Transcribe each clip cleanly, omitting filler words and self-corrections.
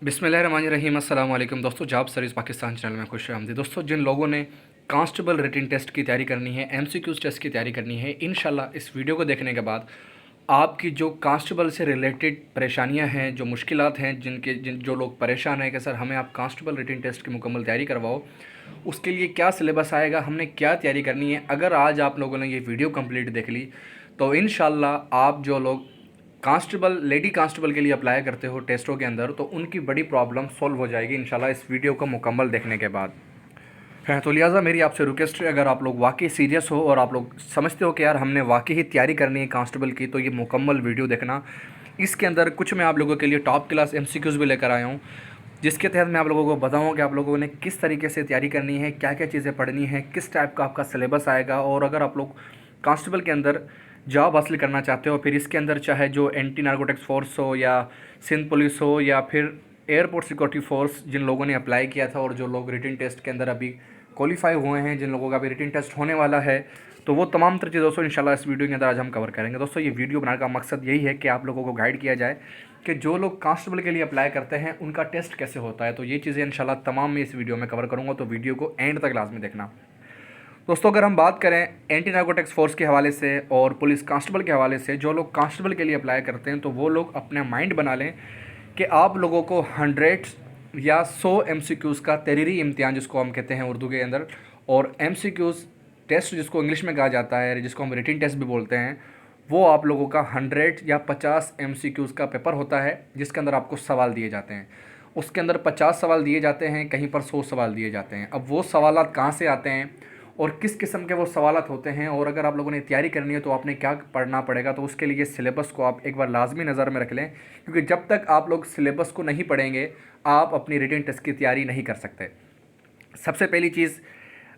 बिस्मिल्लाहिर्रहमानिर्रहीम। अस्सलाम वालेकुम दोस्तों, जॉब सर्विस पाकिस्तान चैनल में खुश आमदीद। दोस्तों, जिन लोगों ने कांस्टेबल रिटन टेस्ट की तैयारी करनी है, एमसीक्यूज़ टेस्ट की तैयारी करनी है, इंशाल्लाह इस वीडियो को देखने के बाद आपकी जो कांस्टेबल से रिलेटेड परेशानियां हैं, जो मुश्किलात हैं, जो लोग परेशान हैं कि सर हमें आप कांस्टेबल रिटन टेस्ट की मुकम्मल तैयारी करवाओ, उसके लिए क्या सिलेबस आएगा, हमने क्या तैयारी करनी है। अगर आज आप लोगों ने ये वीडियो कंप्लीट देख ली तो इंशाल्लाह आप जो लोग लेडी कांस्टेबल के लिए अप्लाई करते हो टेस्टों के अंदर, तो उनकी बड़ी प्रॉब्लम सॉल्व हो जाएगी इंशाल्लाह इस वीडियो को मुकम्मल देखने के बाद है। तो लिहाजा मेरी आपसे रिक्वेस्ट है, अगर आप लोग वाकई सीरियस हो और आप लोग समझते हो कि यार हमने वाकई ही तैयारी करनी है कांस्टेबल की, तो ये मुकम्मल वीडियो देखना। इसके अंदर कुछ मैं आप लोगों के लिए टॉप क्लास एमसीक्यूज़ भी लेकर आया हूँ, जिसके तहत मैं आप लोगों को बताऊँ कि आप लोगों ने किस तरीके से तैयारी करनी है, क्या क्या चीज़ें पढ़नी है, किस टाइप का आपका सिलेबस आएगा। और अगर आप लोग कांस्टेबल के अंदर जॉब हासिल करना चाहते हो, फिर इसके अंदर चाहे जो एंटी नारकोटिक्स फोर्स हो या सिंध पुलिस हो या फिर एयरपोर्ट सिक्योरिटी फोर्स, जिन लोगों ने अप्लाई किया था और जो लोग रिटन टेस्ट के अंदर अभी क्वालिफाई हुए हैं, जिन लोगों का अभी रिटन टेस्ट होने वाला है, तो वो तमाम तरह चीज़ दोस्तों इंशाल्लाह इस वीडियो के अंदर आज हम कवर करेंगे। दोस्तों, ये वीडियो बनाने का मकसद यही है कि आप लोगों को गाइड किया जाए कि जो लोग कांस्टेबल के लिए अप्लाई करते हैं उनका टेस्ट कैसे होता है। तो ये चीज़ें इंशाल्लाह तमाम मैं इस वीडियो में कवर करूँगा, तो वीडियो को एंड तक लाजमी देखना। दोस्तों, अगर हम बात करें एंटी नारकोटिक्स फोर्स के हवाले से और पुलिस कांस्टेबल के हवाले से, जो लोग कांस्टेबल के लिए अप्लाई करते हैं तो वो लोग अपने माइंड बना लें कि आप लोगों को 100 या 100 एमसीक्यूज़ का तहरीरी इम्तिहान, जिसको हम कहते हैं उर्दू के अंदर, और एमसीक्यूज़ टेस्ट जिसको इंग्लिश में कहा जाता है, जिसको हम रिटन टेस्ट भी बोलते हैं, वो आप लोगों का 100 या 50 एमसीक्यूज़ का पेपर होता है, जिसके अंदर आपको सवाल दिए जाते हैं। उसके अंदर 50 सवाल दिए जाते हैं, कहीं पर 100 सवाल दिए जाते हैं। अब वो सवालात कहाँ से आते हैं और किस किस्म के वो सवालात होते हैं, और अगर आप लोगों ने तैयारी करनी है तो आपने क्या पढ़ना पड़ेगा, तो उसके लिए सिलेबस को आप एक बार लाजमी नज़र में रख लें, क्योंकि जब तक आप लोग सिलेबस को नहीं पढ़ेंगे आप अपनी रिटन टेस्ट की तैयारी नहीं कर सकते। सबसे पहली चीज़,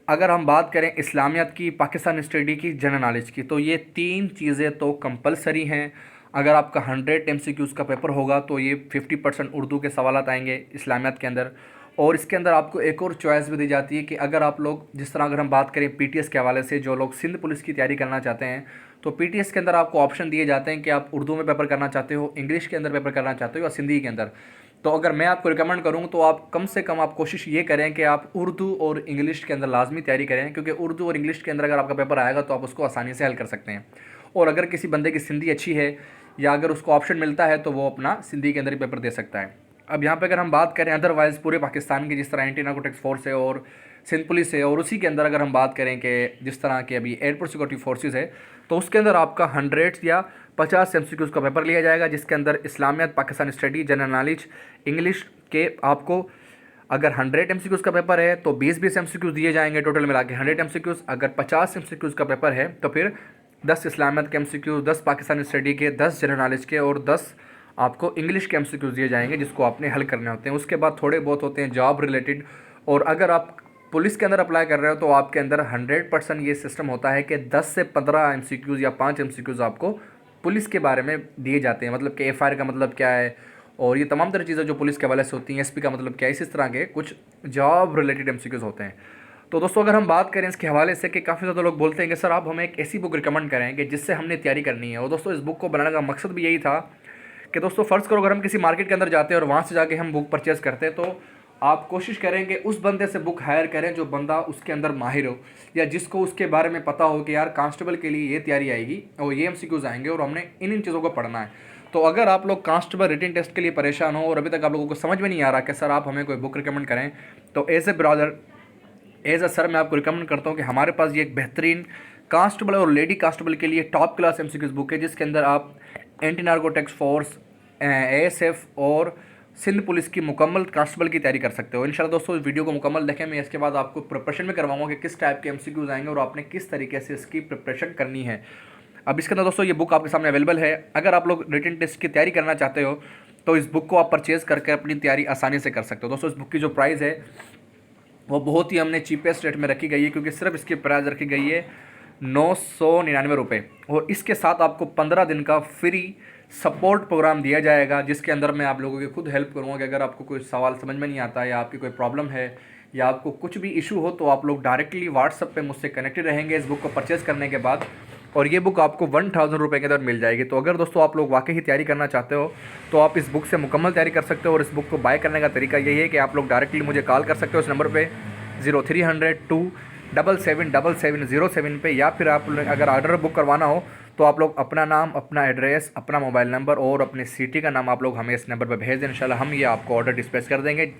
अगर हम बात करें इस्लामियत की, पाकिस्तान स्टडी की, जनरल नॉलेज की, तो ये तीन चीज़ें तो कंपलसरी हैं। अगर आपका 100 एमसीक्यूज़ का पेपर होगा तो ये 50% उर्दू के सवालात आएंगे इस्लामियत के अंदर। और इसके अंदर आपको एक और चॉइस भी दी जाती है कि अगर आप लोग, जिस तरह अगर हम बात करें पीटीएस के हवाले से, जो लोग सिंध पुलिस की तैयारी करना चाहते हैं, तो पीटीएस के अंदर आपको ऑप्शन दिए जाते हैं कि आप उर्दू में पेपर करना चाहते हो, इंग्लिश के अंदर पेपर करना चाहते हो या सिंधी के अंदर। तो अगर मैं आपको रिकमेंड करूँ तो आप कम से कम आप कोशिश ये करें कि आप उर्दू और इंग्लिश के अंदर लाजमी तैयारी करें, क्योंकि उर्दू और इंग्लिश के अंदर अगर आपका पेपर आएगा तो आप उसको आसानी से हल कर सकते हैं। और अगर किसी बंदे की सिंधी अच्छी है या अगर उसको ऑप्शन मिलता है तो वो अपना सिंधी के अंदर ही पेपर दे सकता है। अब यहाँ पे अगर हम बात करें अदरवाइज़ पूरे पाकिस्तान की, जिस तरह एंटी नारकोटिक्स फोर्स है और सिंध पुलिस है, और उसी के अंदर अगर हम बात करें कि जिस तरह के अभी एयरपोर्ट सिक्योरिटी फोर्सेज है, तो उसके अंदर आपका 100 या 50 एमसीक्यूज़ का पेपर लिया जाएगा, जिसके अंदर इस्लामियत, Pakistan study, general knowledge, English के आपको अगर 100 एमसीक्यूज़ का पेपर है तो 20-20 एमसीक्यूज़ दिए जाएंगे, टोटल मिला के 100 एमसीक्यूज़। अगर 50 एमसीक्यूज़ का पेपर है तो फिर 10 इस्लामियत के एमसीक्यूज़, 10 पाकिस्तानी स्टडी के, 10 जनरल नॉलेज के और 10 आपको इंग्लिश के एमसीक्यूज़ दिए जाएंगे, जिसको आपने हल करने होते हैं। उसके बाद थोड़े बहुत होते हैं जॉब रिलेटेड। और अगर आप पुलिस के अंदर अप्लाई कर रहे हो तो आपके अंदर 100% ये सिस्टम होता है कि 10 से 15 एमसीक्यूज़ या 5 एमसीक्यूज़ आपको पुलिस के बारे में दिए जाते हैं, मतलब कि एफआईआर का मतलब क्या है और ये तमाम तरह चीज़ें जो पुलिस के हवाले से होती हैं, एसपी का मतलब क्या है, इस तरह के कुछ जॉब रिलेटेड एमसीक्यूज़ होते हैं। तो दोस्तों, अगर हम बात करें इसके हवाले से कि काफ़ी ज़्यादा लोग बोलते हैं कि सर आप हमें एक ऐसी बुक रिकमेंड करें कि जिससे हमने तैयारी करनी है। और दोस्तों, इस बुक को बनाने का मकसद भी यही था कि दोस्तों फ़र्ज़ करो अगर हम किसी मार्केट के अंदर जाते हैं और वहाँ से जाके हम बुक परचेज़ करते हैं, तो आप कोशिश करें कि उस बंदे से बुक हायर करें जो बंदा उसके अंदर माहिर हो, या जिसको उसके बारे में पता हो कि यार कांस्टेबल के लिए ये तैयारी आएगी और ये एमसीक्यूज़ आएंगे और हमने इन चीज़ों को पढ़ना है। तो अगर आप लोग कांस्टेबल रिटन टेस्ट के लिए परेशान हो और अभी तक आप लोगों को समझ में नहीं आ रहा कि सर आप हमें कोई बुक रिकमेंड करें, तो as a brother, as a sir, मैं आपको रिकमेंड करता हूँ कि हमारे पास ये एक बेहतरीन कांस्टेबल और लेडी कांस्टेबल के लिए टॉप क्लास एमसीक्यूज़ बुक है, जिसके अंदर आप एंटी नारकोटिक्स फोर्स, एएसएफ और सिंध पुलिस की मुकम्मल कांस्टेबल की तैयारी कर सकते हो। इंशाल्लाह दोस्तों, इस वीडियो को मुकम्मल देखें। मैं इसके बाद आपको प्रिपरेशन में करवाऊंगा कि किस टाइप के एमसीक्यूज़ आएंगे और आपने किस तरीके से इसकी प्रिपरेशन करनी है। अब इसके अंदर दोस्तों ये बुक आपके सामने अवेलेबल है। अगर आप लोग रिटन टेस्ट की तैयारी करना चाहते हो तो इस बुक को आप परचेज़ करके अपनी तैयारी आसानी से कर सकते हो। दोस्तों, इस बुक की जो प्राइस है वो बहुत ही हमने चीपेस्ट रेट में रखी गई है, क्योंकि सिर्फ इसकी प्राइस रखी गई है 999 रुपये। और इसके साथ आपको 15 दिन का फ्री सपोर्ट प्रोग्राम दिया जाएगा, जिसके अंदर मैं आप लोगों की खुद हेल्प करूँगा कि अगर आपको कोई सवाल समझ में नहीं आता या आपकी कोई प्रॉब्लम है या आपको कुछ भी इशू हो तो आप लोग डायरेक्टली व्हाट्सएप पे मुझसे कनेक्टेड रहेंगे इस बुक को परचेज़ करने के बाद। और ये बुक आपको 1000 रुपये के अंदर मिल जाएगी। तो अगर दोस्तों आप लोग वाकई ही तैयारी करना चाहते हो तो आप इस बुक से मुकम्मल तैयारी कर सकते हो। और इस बुक को बाय करने का तरीका यही है कि आप लोग डायरेक्टली मुझे कॉल कर सकते हो इस नंबर पे 0300 2777707 पे, या फिर आप अगर ऑर्डर बुक करवाना हो तो आप लोग अपना नाम, अपना एड्रेस, अपना मोबाइल नंबर और अपने सिटी का नाम आप लोग हमें इस नंबर पर भेज दें। इंशाल्लाह हम ये आपको ऑर्डर डिस्पैच कर देंगे।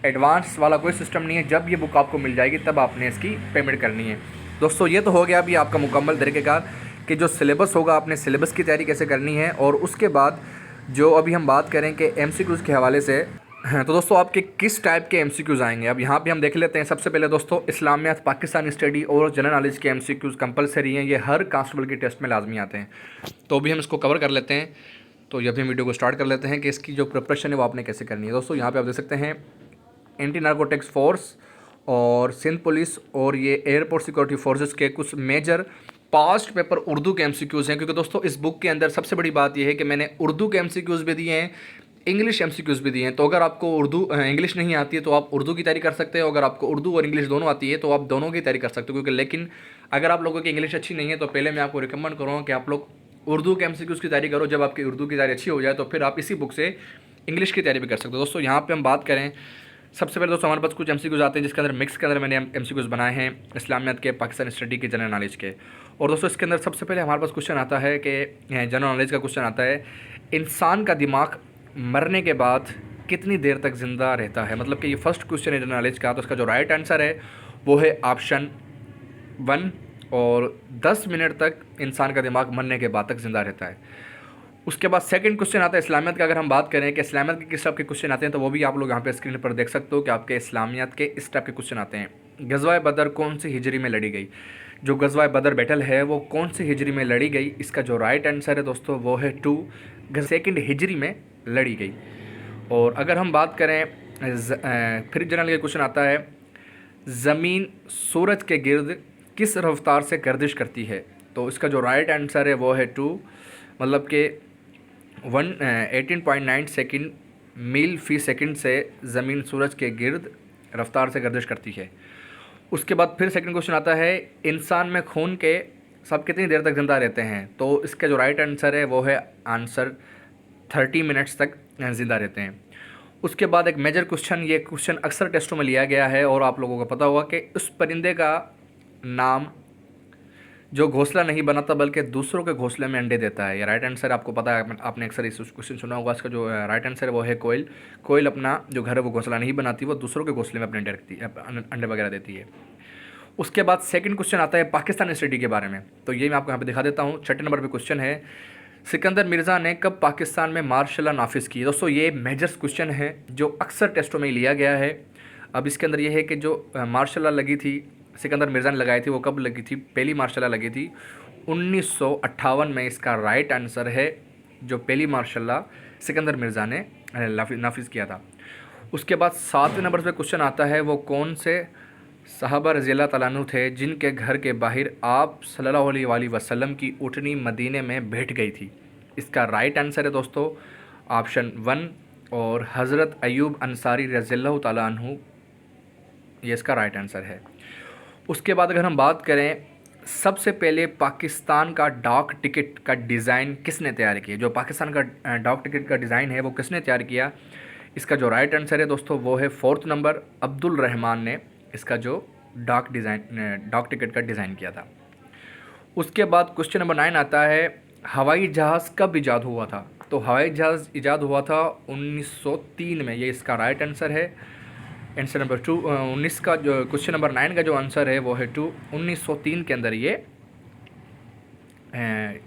एडवांस वाला कोई सिस्टम नहीं है, जब ये बुक आपको मिल जाएगी तब आपने इसकी पेमेंट करनी है। दोस्तों ये तो हो गया अभी आपका मुकम्मल तरीक़ेकार कि जो सिलेबस होगा, आपने सिलेबस की तैयारी कैसे करनी है। और उसके बाद जो अभी हम बात करें कि MCQs के हवाले से, तो दोस्तों आपके किस टाइप के MCQs आएंगे अब यहाँ पे हम देख लेते हैं। सबसे पहले दोस्तों इस्लामियात, पाकिस्तानी स्टडी और जनरल नॉलेज के MCQs कंपलसरी हैं, ये हर कांस्टेबल के टेस्ट में लाजमी आते हैं। तो अभी हम इसको कवर कर लेते हैं। तो ये भी वीडियो को स्टार्ट कर लेते हैं कि इसकी जो प्रिपरेशन है वो आपने कैसे करनी है। दोस्तों यहाँ पर आप देख सकते हैं एंटी नारकोटिक्स फोर्स और सिंध पुलिस और ये एयरपोर्ट सिक्योरिटी फोर्सेस के कुछ मेजर पास्ट पेपर उर्दू के MCQs हैं। क्योंकि दोस्तों इस बुक के अंदर सबसे बड़ी बात यह है कि मैंने उर्दू के MCQs भी दिए हैं, इंग्लिश MCQs भी दिए हैं। तो अगर आपको इंग्लिश नहीं आती है तो आप उर्दू की तैयारी कर सकते हो। अगर आपको उर्दू और इंग्लिश दोनों आती है तो आप दोनों की तैयारी कर सकते हो। क्योंकि लेकिन अगर आप लोगों की इंग्लिश अच्छी नहीं है तो पहले मैं आपको रिकमेंड करूँगा कि आप लोग उर्दू के MCQs की तैयारी करो। जब आपकी उर्दू की तैयारी अच्छी हो जाए तो फिर आप इसी बुक से इंग्लिश की तैयारी भी कर सकते हो। दोस्तों यहाँ पर हम बात करें, सबसे पहले दोस्तों हमारे पास कुछ MCQs आते हैं जिसके अंदर मिक्स के अंदर मैंने MCQs बनाए हैं इस्लामियात के, पाकिस्तानी स्टडी के, जनरल नॉलेज के। और दोस्तों इसके अंदर सबसे पहले हमारे पास क्वेश्चन आता है कि जनरल नॉलेज का क्वेश्चन आता है, इंसान का दिमाग मरने के बाद कितनी देर तक ज़िंदा रहता है। मतलब कि ये फर्स्ट क्वेश्चन है जनरल नॉलेज का। तो इसका जो राइट आंसर है वो है ऑप्शन 1, और 10 मिनट तक इंसान का दिमाग मरने के बाद तक ज़िंदा रहता है। उसके बाद सेकंड क्वेश्चन आता है इस्लामियत का। अगर हम बात करें कि इस्लामियत के किस टाइप के क्वेश्चन आते हैं तो वो भी आप लोग यहाँ पे स्क्रीन पर देख सकते हो कि आपके इस्लामियत के इस टाइप के क्वेश्चन आते हैं। गज़वाए बदर कौन सी हिजरी में लड़ी गई। जो गज़वाए बदर बैटल है वो कौन सी हिजरी में लड़ी गई। इसका जो राइट आंसर है दोस्तों वो है 2 सेकेंड हिजरी में लड़ी गई। और अगर हम बात करें फिर जनरल का क्वेश्चन आता है, ज़मीन सूरज के गिर्द किस रफ्तार से गर्दिश करती है। तो इसका जो राइट आंसर है वो है 2, मतलब कि 18.9 सेकंड मील फ़ी सेकंड से ज़मीन सूरज के गिर्द रफ्तार से गर्दिश करती है। उसके बाद फिर सेकंड क्वेश्चन आता है, इंसान में खून के सब कितनी देर तक ज़िंदा रहते हैं। तो इसका जो राइट आंसर है वो है आंसर 30 मिनट्स तक ज़िंदा रहते हैं। उसके बाद एक मेजर क्वेश्चन, ये क्वेश्चन अक्सर टेस्टों में लिया गया है और आप लोगों को पता होगा कि उस परिंदे का नाम जो घोंसला नहीं बनाता बल्कि दूसरों के घोंसले में अंडे देता है। ये राइट आंसर आपको पता है, आपने अक्सर इस क्वेश्चन सुना होगा। इसका जो राइट आंसर है वो है कोयल। कोयल अपना जो घर है वो घोंसला नहीं बनाती, वो दूसरों के घोंसले में अपने अंडे रखती है, अंडे वगैरह देती है। उसके बाद सेकंड क्वेश्चन आता है पाकिस्तानी स्टडी के बारे में। तो ये मैं आपको यहाँ पे दिखा देता हूँ। 6 नंबर पे क्वेश्चन है, सिकंदर मिर्ज़ा ने कब पाकिस्तान में मार्शल लॉ नाफिज की। दोस्तों ये मेजर क्वेश्चन है जो अक्सर टेस्टों में लिया गया है। अब इसके अंदर ये है कि जो मार्शल लॉ लगी थी सिकंदर मिर्ज़ा ने लगाई थी वो कब लगी थी। पहली मार्शल लॉ लगी थी 1958 में। इसका राइट आंसर है जो पहली मार्शल लॉ सिकंदर मिर्ज़ा ने नाफिज किया था। उसके बाद 7वें नंबर पे क्वेश्चन आता है, वो कौन से सहाबा रज़ियल्लाहु तआला अन्हु थे जिनके घर के बाहर आप सल्लल्लाहु अलैहि वसल्लम की ऊँटनी मदीने में बैठ गई थी। इसका राइट आंसर है दोस्तों ऑप्शन 1 और हज़रत अयूब अंसारी रज़ियल्लाहु तआला अन्हु, ये इसका राइट आंसर है। उसके बाद अगर हम बात करें, सबसे पहले पाकिस्तान का डाक टिकट का डिज़ाइन किसने तैयार किया। जो पाकिस्तान का डाक टिकट का डिज़ाइन है वो किसने तैयार किया। इसका जो राइट आंसर है दोस्तों वो है 4th नंबर अब्दुल रहमान ने इसका जो डाक टिकट का डिज़ाइन किया था। उसके बाद क्वेश्चन नंबर 9 आता है, हवाई जहाज़ कब ईजाद हुआ था। तो हवाई जहाज़ ईजाद हुआ था 1903 में, ये इसका राइट आंसर है। आंसर नंबर 2 19 का जो क्वेश्चन नंबर 9 का जो आंसर है वो है 2, 1903 के अंदर ये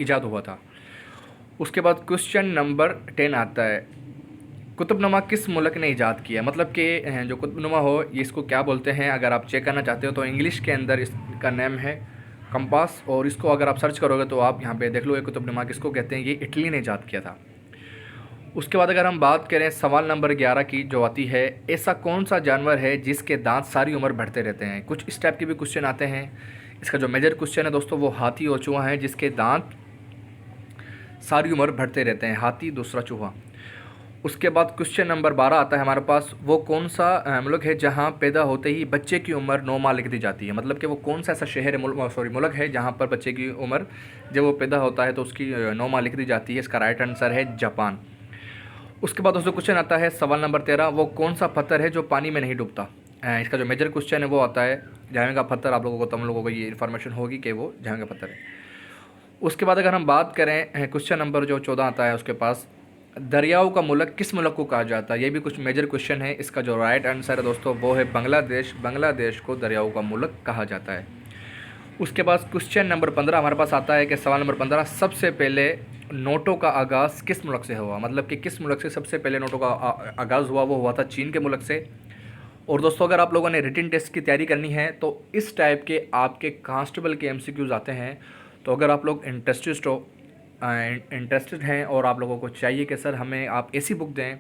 ईजाद हुआ था। उसके बाद क्वेश्चन नंबर 10 आता है, कुतुबनुमा किस मुल्क ने ईजाद किया। मतलब कि जो कुतुबनुमा हो ये इसको क्या बोलते हैं, अगर आप चेक करना चाहते हो तो इंग्लिश के अंदर इसका नेम है कंपास, और इसको अगर आप सर्च करोगे तो आप यहाँ पे देख लो ये कुतुबनुमा किसको कहते हैं, ये इटली ने ईजाद किया था। उसके बाद अगर हम बात करें सवाल नंबर 11 की जो आती है, ऐसा कौन सा जानवर है जिसके दांत सारी उम्र बढ़ते रहते हैं। कुछ इस टाइप के भी क्वेश्चन आते हैं। इसका जो मेजर क्वेश्चन है दोस्तों वो हाथी और चूहा है जिसके दांत सारी उम्र बढ़ते रहते हैं, हाथी दूसरा चूहा। उसके बाद क्वेश्चन नंबर 12 आता है हमारे पास, वो कौन सा मुल्क है जहाँ पैदा होते ही बच्चे की उम्र 9 माह लिख दी जाती है। मतलब कि वो कौन सा ऐसा शहर है, मुल्क है जहाँ पर बच्चे की उम्र जब वो पैदा होता है तो उसकी 9 माह लिख दी जाती है। इसका राइट आंसर है जापान। उसके बाद दोस्तों क्वेश्चन आता है सवाल नंबर 13, वो कौन सा पत्थर है जो पानी में नहीं डूबता। इसका जो मेजर क्वेश्चन है वो आता है जामे का पत्थर। आप लोगों को, तुम लोगों को ये इन्फॉर्मेशन होगी कि वो जामे का पत्थर है। उसके बाद अगर हम बात करें क्वेश्चन नंबर जो 14 आता है उसके पास, दरियाओं का मुल्क किस मुल्क को कहा जाता है। ये भी कुछ मेजर क्वेश्चन है। इसका जो राइट आंसर है दोस्तों वो है बांग्लादेश। बांग्लादेश को दरियाओं का मुल्क कहा जाता है। उसके बाद क्वेश्चन नंबर 15 हमारे पास आता है कि सवाल नंबर 15, सबसे पहले नोटों का आगाज़ किस मुल्क से हुआ। मतलब कि किस मुल्क से सबसे पहले नोटों का आगाज़ हुआ, वो हुआ था चीन के मुल्क से। और दोस्तों अगर आप लोगों ने रिटन टेस्ट की तैयारी करनी है तो इस टाइप के आपके कांस्टेबल के एमसीक्यूज़ आते हैं। तो अगर आप लोग इंटरेस्टेड हैं और आप लोगों को चाहिए कि सर हमें आप ऐसी बुक दें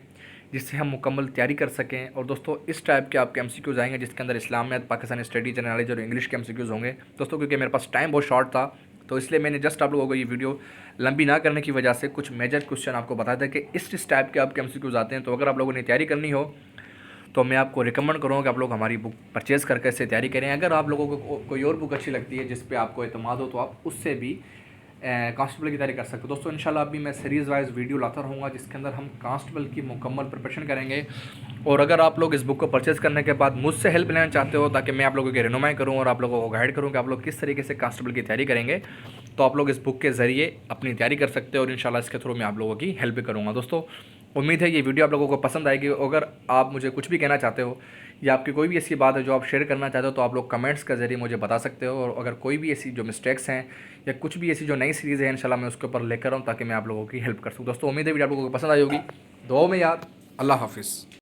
जिससे हम मुकम्मल तैयारी कर सकें, और दोस्तों इस टाइप के आपके एमसीक्यूज़ आएंगे जिसके अंदर इस्लामियत, पाकिस्तानी स्टडी, जनरल नॉलेज और इंग्लिश के एमसीक्यूज़ होंगे दोस्तों। क्योंकि मेरे पास टाइम बहुत शॉर्ट था तो इसलिए मैंने जस्ट आप लोगों को ये वीडियो लंबी ना करने की वजह से कुछ मेजर क्वेश्चन आपको बताया था कि इस टाइप के आपके एमसीक्यूज़ आते हैं। तो अगर आप लोगों ने तैयारी करनी हो तो मैं आपको रिकमेंड करूँगा कि आप लोग हमारी बुक परचेज़ करके इससे तैयारी करें। अगर आप लोगों को कोई और बुक अच्छी लगती है जिस पे आपको एतमाद हो तो आप उससे भी कांस्टेबल की तैयारी कर सकते हो दोस्तों। इंशाल्लाह अभी मैं सीरीज़ वाइज वीडियो लाता रहूँगा जिसके अंदर हम कांस्टेबल की मुकम्मल प्रिपरेशन करेंगे। और अगर आप लोग इस बुक को परचेज़ करने के बाद मुझसे हेल्प लेना चाहते हो ताकि मैं आप लोगों की रहनुमाई करूँ और आप लोगों को गाइड करूँ कि आप लोग किस तरीके से कांस्टेबल की तैयारी करेंगे, तो आप लोग इस बुक के ज़रिए अपनी तैयारी कर सकते हो और इंशाल्लाह इसके थ्रू मैं आप लोगों की हेल्प भी करूँगा दोस्तों। उम्मीद है ये वीडियो आप लोगों को पसंद आएगी। अगर आप मुझे कुछ भी कहना चाहते हो या आपकी कोई भी ऐसी बात है जो आप शेयर करना चाहते हो तो आप लोग कमेंट्स के ज़रिए मुझे बता सकते हो। और अगर कोई भी ऐसी जो मिस्टेक्स हैं या कुछ भी ऐसी जो नई सीरीज़ है इंशाल्लाह मैं उसके ऊपर लेकर आऊँ ताकि मैं आप लोगों की हेल्प कर सकूँ दोस्तों। उम्मीद है वीडियो आप लोगों को पसंद आई होगी। दुआ में याद। अल्लाह हाफिज़।